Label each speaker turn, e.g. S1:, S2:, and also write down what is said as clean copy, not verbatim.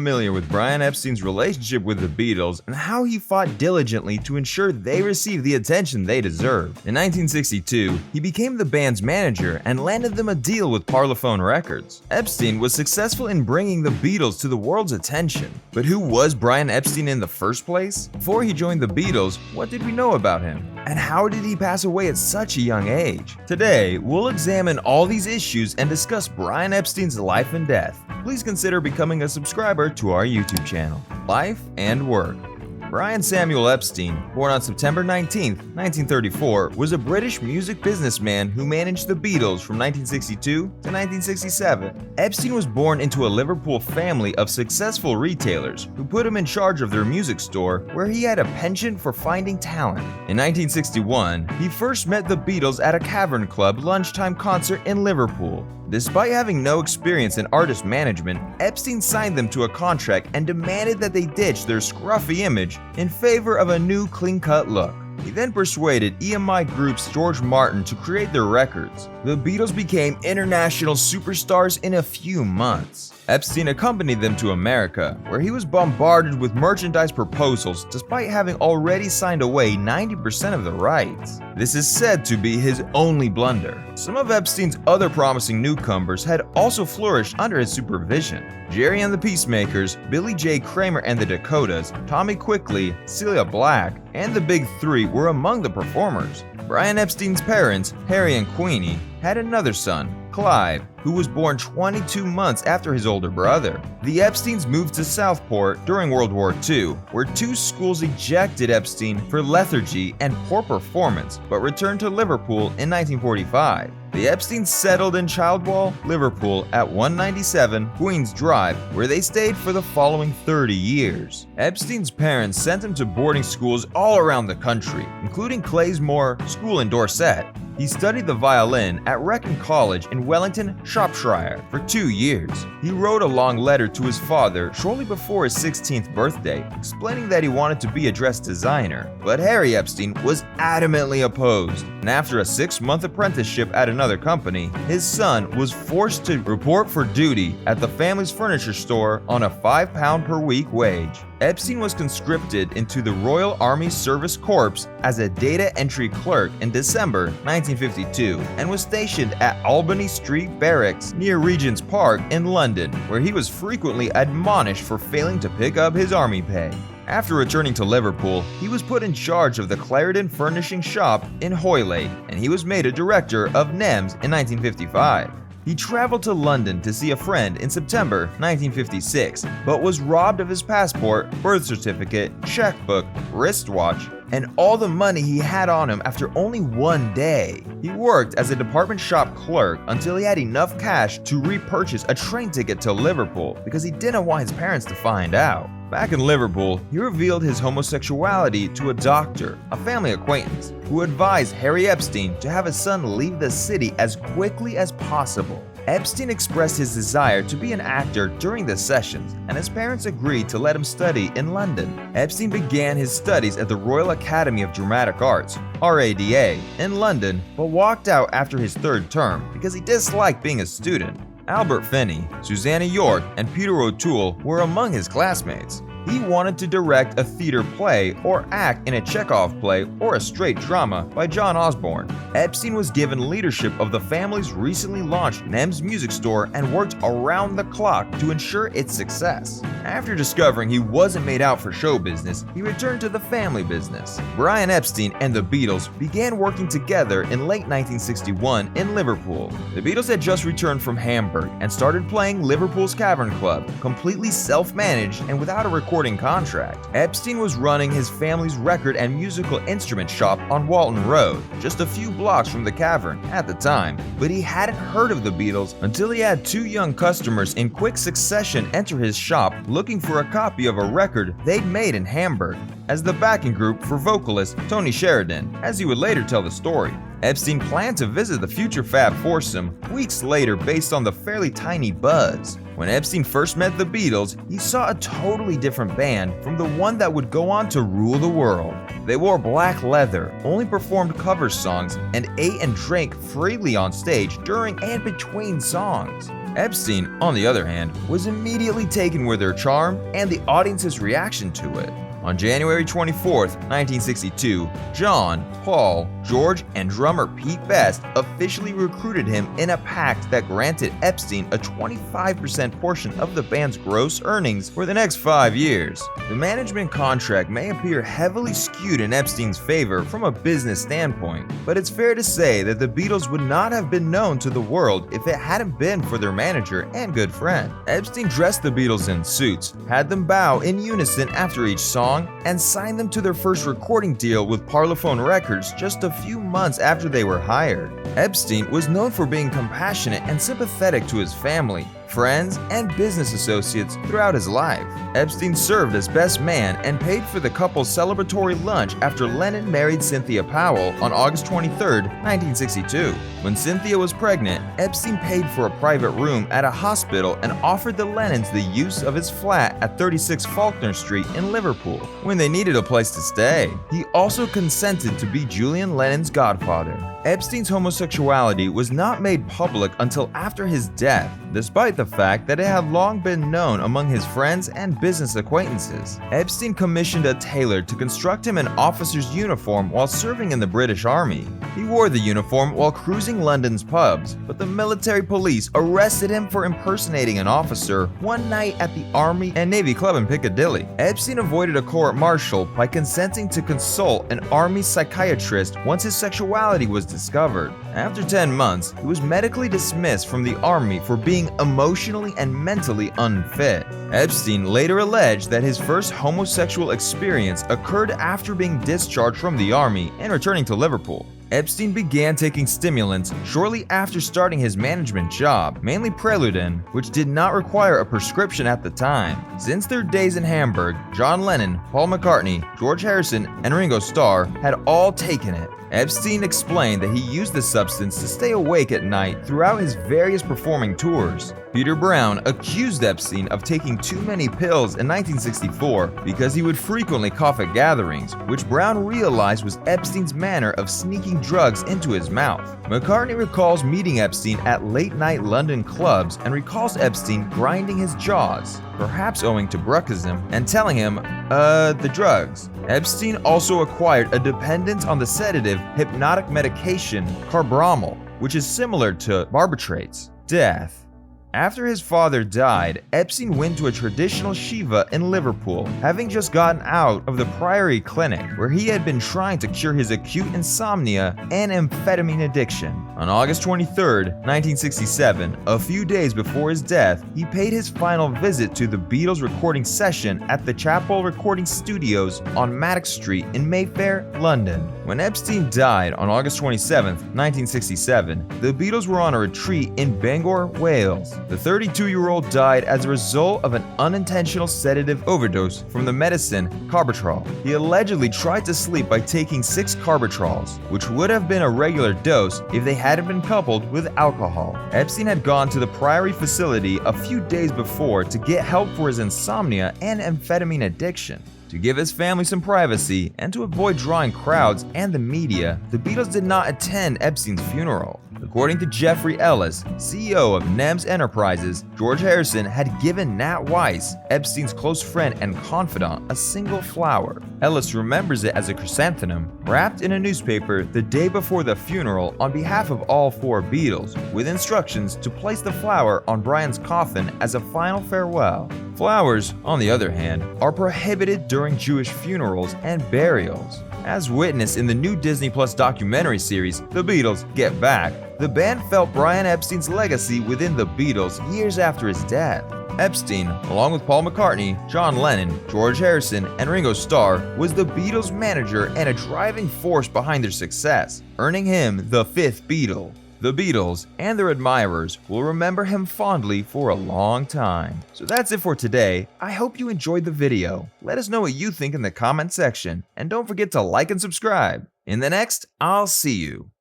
S1: familiar with Brian Epstein's relationship with the Beatles and how he fought diligently to ensure they received the attention they deserved. In 1962, he became the band's manager and landed them a deal with Parlophone Records. Epstein was successful in bringing the Beatles to the world's attention. But who was Brian Epstein in the first place? Before he joined the Beatles, what did we know about him? And how did he pass away at such a young age? Today, we'll examine all these issues and discuss Brian Epstein's life and death. Please consider becoming a subscriber to our YouTube channel. Life and work. Brian Samuel Epstein, born on September 19, 1934, was a British music businessman who managed the Beatles from 1962 to 1967. Epstein was born into a Liverpool family of successful retailers who put him in charge of their music store, where he had a penchant for finding talent. In 1961, he first met the Beatles at a Cavern Club lunchtime concert in Liverpool. Despite having no experience in artist management, Epstein signed them to a contract and demanded that they ditch their scruffy image in favor of a new clean-cut look. He then persuaded EMI Group's George Martin to create their records. The Beatles became international superstars in a few months. Epstein accompanied them to America, where he was bombarded with merchandise proposals despite having already signed away 90% of the rights. This is said to be his only blunder. Some of Epstein's other promising newcomers had also flourished under his supervision. Jerry and the Peacemakers, Billy J. Kramer and the Dakotas, Tommy Quickly, Celia Black, and the Big Three were among the performers. Brian Epstein's parents, Harry and Queenie, had another son, Clive, who was born 22 months after his older brother. The Epsteins moved to Southport during World War II, where two schools ejected Epstein for lethargy and poor performance, but returned to Liverpool in 1945. The Epsteins settled in Childwall, Liverpool at 197 Queen's Drive, where they stayed for the following 30 years. Epstein's parents sent him to boarding schools all around the country, including Claysmore School in Dorset. He studied the violin at Wrekin College in Wellington, Shropshire for 2 years. He wrote a long letter to his father shortly before his 16th birthday, explaining that he wanted to be a dress designer. But Harry Epstein was adamantly opposed, and after a 6-month apprenticeship at another company, his son was forced to report for duty at the family's furniture store on a £5 per week wage. Epstein was conscripted into the Royal Army Service Corps as a data entry clerk in December 1952 and was stationed at Albany Street Barracks near Regent's Park in London, where he was frequently admonished for failing to pick up his army pay. After returning to Liverpool, he was put in charge of the Clarendon Furnishing Shop in Hoylake, and he was made a director of NEMS in 1955. He traveled to London to see a friend in September 1956, but was robbed of his passport, birth certificate, checkbook, wristwatch, and all the money he had on him after only 1 day. He worked as a department shop clerk until he had enough cash to repurchase a train ticket to Liverpool because he didn't want his parents to find out. Back in Liverpool, he revealed his homosexuality to a doctor, a family acquaintance, who advised Harry Epstein to have his son leave the city as quickly as possible. Epstein expressed his desire to be an actor during the sessions, and his parents agreed to let him study in London. Epstein began his studies at the Royal Academy of Dramatic Arts, RADA, in London, but walked out after his 3rd term because he disliked being a student. Albert Finney, Susanna York, and Peter O'Toole were among his classmates. He wanted to direct a theater play or act in a Chekhov play or a straight drama by John Osborne. Epstein was given leadership of the family's recently launched NEMS music store and worked around the clock to ensure its success. After discovering he wasn't made out for show business, he returned to the family business. Brian Epstein and the Beatles began working together in late 1961 in Liverpool. The Beatles had just returned from Hamburg and started playing Liverpool's Cavern Club, completely self-managed and without a recording contract. Epstein was running his family's record and musical instrument shop on Walton Road, just a few blocks from the Cavern at the time, but he hadn't heard of the Beatles until he had 2 young customers in quick succession enter his shop looking for a copy of a record they'd made in Hamburg as the backing group for vocalist Tony Sheridan, as he would later tell the story. Epstein planned to visit the future Fab Foursome weeks later based on the fairly tiny buzz. When Epstein first met the Beatles, he saw a totally different band from the one that would go on to rule the world. They wore black leather, only performed cover songs, and ate and drank freely on stage during and between songs. Epstein, on the other hand, was immediately taken with their charm and the audience's reaction to it. On January 24, 1962, John, Paul, George, and drummer Pete Best officially recruited him in a pact that granted Epstein a 25% portion of the band's gross earnings for the next 5 years. The management contract may appear heavily skewed in Epstein's favor from a business standpoint, but it's fair to say that the Beatles would not have been known to the world if it hadn't been for their manager and good friend. Epstein dressed the Beatles in suits, had them bow in unison after each song, and signed them to their first recording deal with Parlophone Records just a few months after they were hired. Epstein was known for being compassionate and sympathetic to his family, friends, and business associates throughout his life. Epstein served as best man and paid for the couple's celebratory lunch after Lennon married Cynthia Powell on August 23, 1962. When Cynthia was pregnant, Epstein paid for a private room at a hospital and offered the Lennons the use of his flat at 36 Faulkner Street in Liverpool when they needed a place to stay. He also consented to be Julian Lennon's godfather. Epstein's homosexuality was not made public until after his death, despite the fact that it had long been known among his friends and business acquaintances. Epstein commissioned a tailor to construct him an officer's uniform while serving in the British Army. He wore the uniform while cruising London's pubs, but the military police arrested him for impersonating an officer one night at the Army and Navy Club in Piccadilly. Epstein avoided a court-martial by consenting to consult an Army psychiatrist once his sexuality was discovered. After 10 months, he was medically dismissed from the Army for being emotionally and mentally unfit. Epstein later alleged that his first homosexual experience occurred after being discharged from the Army and returning to Liverpool. Epstein began taking stimulants shortly after starting his management job, mainly Preludin, which did not require a prescription at the time. Since their days in Hamburg, John Lennon, Paul McCartney, George Harrison, and Ringo Starr had all taken it. Epstein explained that he used the substance to stay awake at night throughout his various performing tours. Peter Brown accused Epstein of taking too many pills in 1964 because he would frequently cough at gatherings, which Brown realized was Epstein's manner of sneaking drugs into his mouth. McCartney recalls meeting Epstein at late-night London clubs and recalls Epstein grinding his jaws, perhaps owing to bruxism, and telling him, the drugs. Epstein also acquired a dependence on the sedative hypnotic medication carbamyl, which is similar to barbiturates. Death. After his father died, Epstein went to a traditional Shiva in Liverpool, having just gotten out of the Priory Clinic, where he had been trying to cure his acute insomnia and amphetamine addiction. On August 23, 1967, a few days before his death, he paid his final visit to the Beatles recording session at the Chapel Recording Studios on Maddox Street in Mayfair, London. When Epstein died on August 27, 1967, the Beatles were on a retreat in Bangor, Wales. The 32-year-old died as a result of an unintentional sedative overdose from the medicine carbatrol. He allegedly tried to sleep by taking 6 carbatrols, which would have been a regular dose if they hadn't been coupled with alcohol. Epstein had gone to the Priory facility a few days before to get help for his insomnia and amphetamine addiction. To give his family some privacy and to avoid drawing crowds and the media, the Beatles did not attend Epstein's funeral. According to Jeffrey Ellis, CEO of NEMS Enterprises, George Harrison had given Nat Weiss, Epstein's close friend and confidant, a single flower. Ellis remembers it as a chrysanthemum, wrapped in a newspaper the day before the funeral on behalf of all 4 Beatles, with instructions to place the flower on Brian's coffin as a final farewell. Flowers, on the other hand, are prohibited during Jewish funerals and burials. As witnessed in the new Disney Plus documentary series, The Beatles Get Back, the band felt Brian Epstein's legacy within the Beatles years after his death. Epstein, along with Paul McCartney, John Lennon, George Harrison, and Ringo Starr, was the Beatles' manager and a driving force behind their success, earning him the 5th Beatle. The Beatles and their admirers will remember him fondly for a long time. So that's it for today. I hope you enjoyed the video. Let us know what you think in the comment section, and don't forget to like and subscribe. In the next, I'll see you.